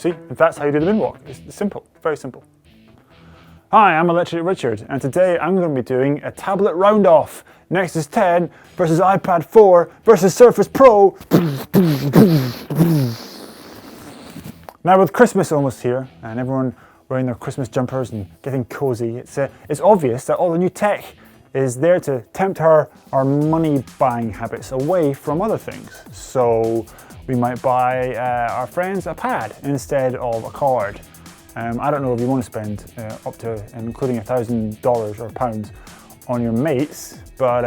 See, that's how you do the moonwalk. It's simple, very simple. Hi, I'm Electric Richard, and today I'm going to be doing a tablet round-off. Nexus 10 versus iPad 4 versus Surface Pro. Now with Christmas almost here, and everyone wearing their Christmas jumpers and getting cozy, it's obvious that all the new tech is there to tempt our money buying habits away from other things. So we might buy our friends a pad instead of a card. I don't know if you want to spend up to including $1,000 or pounds on your mates, but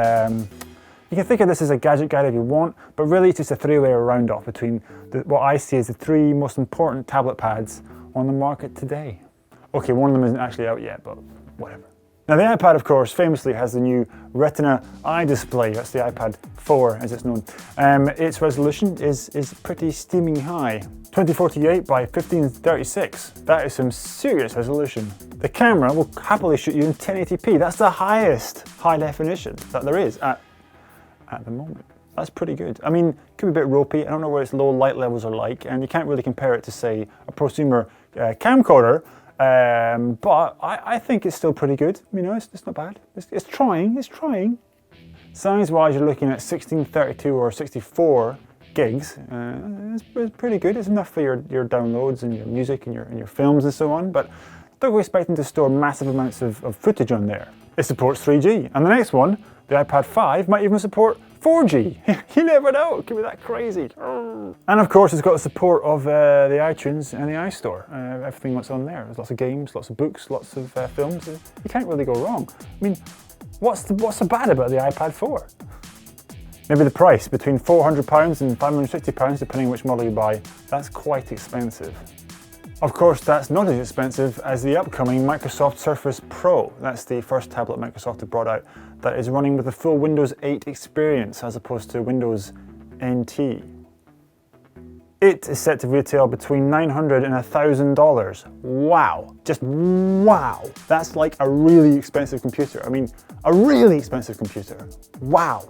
you can think of this as a gadget guide if you want, but really it's just a three-way round-off between what I see as the three most important tablet pads on the market today. Okay, one of them isn't actually out yet, but whatever. Now the iPad, of course, famously has the new Retina Eye display. That's the iPad 4, as it's known. Its resolution is pretty steaming high. 2048 by 1536. That is some serious resolution. The camera will happily shoot you in 1080p. That's the highest high definition that there is at the moment. That's pretty good. I mean, it could be a bit ropey. I don't know what its low light levels are like, and you can't really compare it to, say, a prosumer camcorder. But I think it's still pretty good. You know, it's not bad. It's trying. Size-wise, you're looking at 1632 or 64 gigs. It's pretty good. It's enough for your downloads and your music and your films and so on. But don't go expecting to store massive amounts of footage on there. It supports 3G, and the next one, the iPad 5, might even support 4G. You never know, it could be that crazy. And of course it's got the support of the iTunes and the iStore. Everything that's on there. There's lots of games, lots of books, lots of films. You can't really go wrong. I mean, what's so bad about the iPad 4? Maybe the price, between £400 and £560, depending on which model you buy. That's quite expensive. Of course, that's not as expensive as the upcoming Microsoft Surface Pro. That's the first tablet Microsoft have brought out that is running with the full Windows 8 experience as opposed to Windows NT. It is set to retail between $900 and $1,000. Wow, just wow. That's like a really expensive computer. I mean, a really expensive computer. Wow.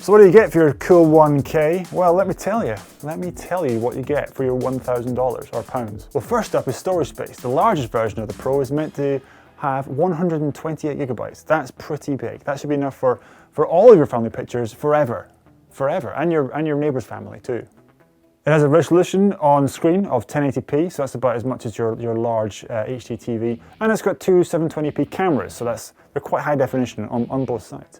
So what do you get for your cool 1K? Well, let me tell you what you get for your $1,000 or pounds. Well, first up is storage space. The largest version of the Pro is meant to have 128 gigabytes. That's pretty big. That should be enough for all of your family pictures forever, and your neighbor's family too. It has a resolution on screen of 1080p, so that's about as much as your large HD TV, and it's got two 720p cameras, so they're quite high definition on both sides.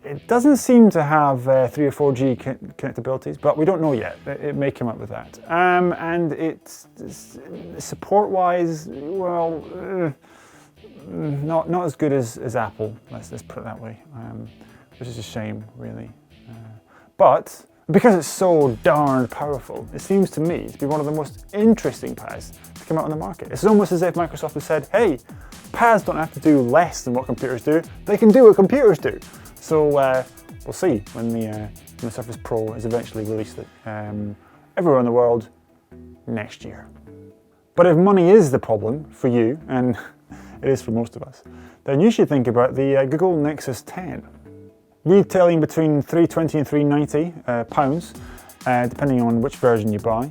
It doesn't seem to have 3 or 4G connectabilities, but we don't know yet. It may come up with that. And it's support-wise, well, not as good as Apple. Let's put it that way, which is a shame, really. But because it's so darn powerful, it seems to me to be one of the most interesting pads to come out on the market. It's almost as if Microsoft has said, "Hey, pads don't have to do less than what computers do. They can do what computers do." So we'll see when the Surface Pro is eventually released everywhere in the world next year. But if money is the problem for you, and it is for most of us, then you should think about the Google Nexus 10. Retailing between £320 and £390, depending on which version you buy.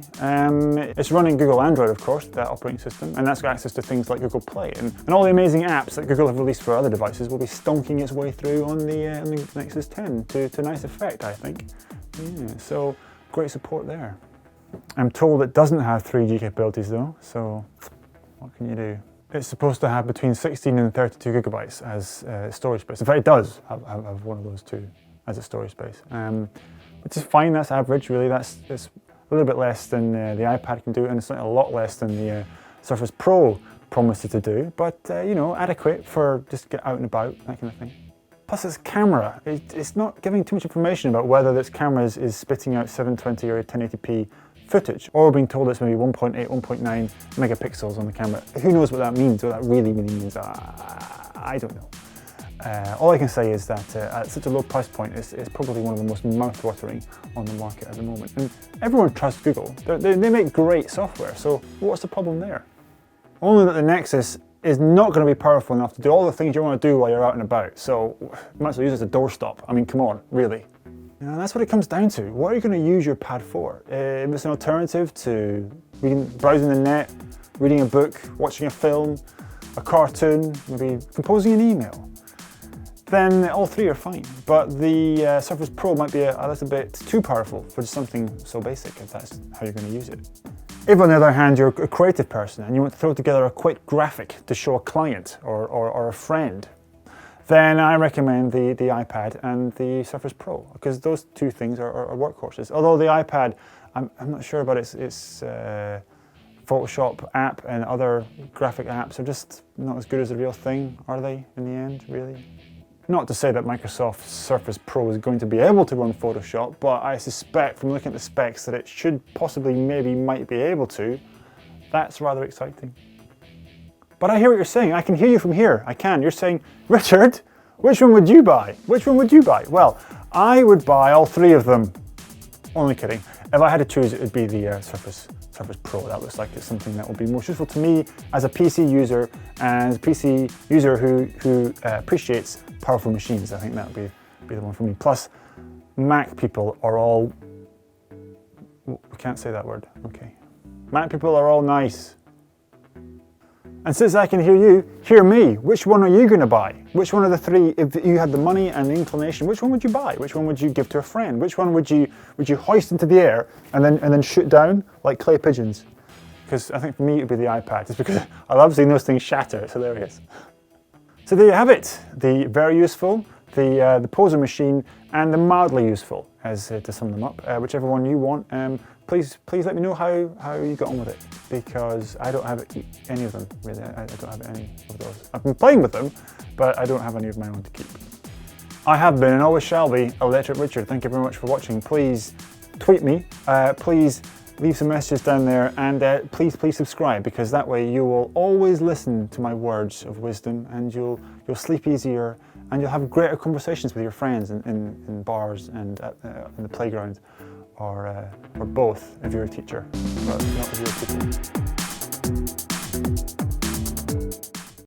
It's running Google Android, of course, that operating system, and that's got access to things like Google Play. And all the amazing apps that Google have released for other devices will be stonking its way through on the Nexus 10 to nice effect, I think. Yeah, so great support there. I'm told it doesn't have 3G capabilities though, so what can you do? It's supposed to have between 16 and 32 gigabytes as storage space. In fact, it does have one of those two as a storage space. Which is fine, that's average really. It's a little bit less than the iPad can do, and it's not a lot less than the Surface Pro promises to do, but you know, adequate for just get out and about, that kind of thing. Plus its camera, it's not giving too much information about whether this camera is spitting out 720 or 1080p footage, or being told it's maybe 1.8, 1.9 megapixels on the camera. Who knows what that means, what that really means? I don't know. All I can say is that at such a low price point, it's probably one of the most mouth-watering on the market at the moment. And everyone trusts Google. They make great software, so what's the problem there? Only that the Nexus is not going to be powerful enough to do all the things you want to do while you're out and about, so you might as well use it as a doorstop. I mean, come on, really. You know, that's what it comes down to. What are you going to use your pad for? If it's an alternative to browsing the net, reading a book, watching a film, a cartoon, maybe composing an email, then all three are fine. But the Surface Pro might be a little bit too powerful for just something so basic, if that's how you're going to use it. If, on the other hand, you're a creative person and you want to throw together a quick graphic to show a client or a friend, then I recommend the iPad and the Surface Pro, because those two things are workhorses. Although the iPad, I'm not sure about its Photoshop app and other graphic apps are just not as good as the real thing, are they, in the end, really? Not to say that Microsoft's Surface Pro is going to be able to run Photoshop, but I suspect from looking at the specs that it should possibly, might be able to. That's rather exciting. But I hear what you're saying. I can hear you from here. I can. You're saying, Richard, which one would you buy? Which one would you buy? Well, I would buy all three of them. Only kidding. If I had to choose, it would be the Surface Pro. That looks like it's something that will be most useful to me as a PC user, and a PC user who appreciates powerful machines. I think that would be the one for me. Plus, Mac people are all... We can't say that word. Okay. Mac people are all nice. And since I can hear you, hear me. Which one are you going to buy? Which one of the three, if you had the money and the inclination, which one would you buy? Which one would you give to a friend? Which one would you hoist into the air and then shoot down like clay pigeons? Because I think for me it would be the iPad, just because I love seeing those things shatter. It's hilarious. So there you have it. The very useful, the poser machine, and the mildly useful, as to sum them up. Whichever one you want. Please let me know how you got on with it, because I don't have any of them, really. I don't have any of those. I've been playing with them, but I don't have any of my own to keep. I have been and always shall be Electric Richard. Thank you very much for watching. Please tweet me, please leave some messages down there, and please subscribe, because that way you will always listen to my words of wisdom, and you'll sleep easier, and you'll have greater conversations with your friends in bars and in the playground. Or both if you're a teacher, but not if you're a teacher.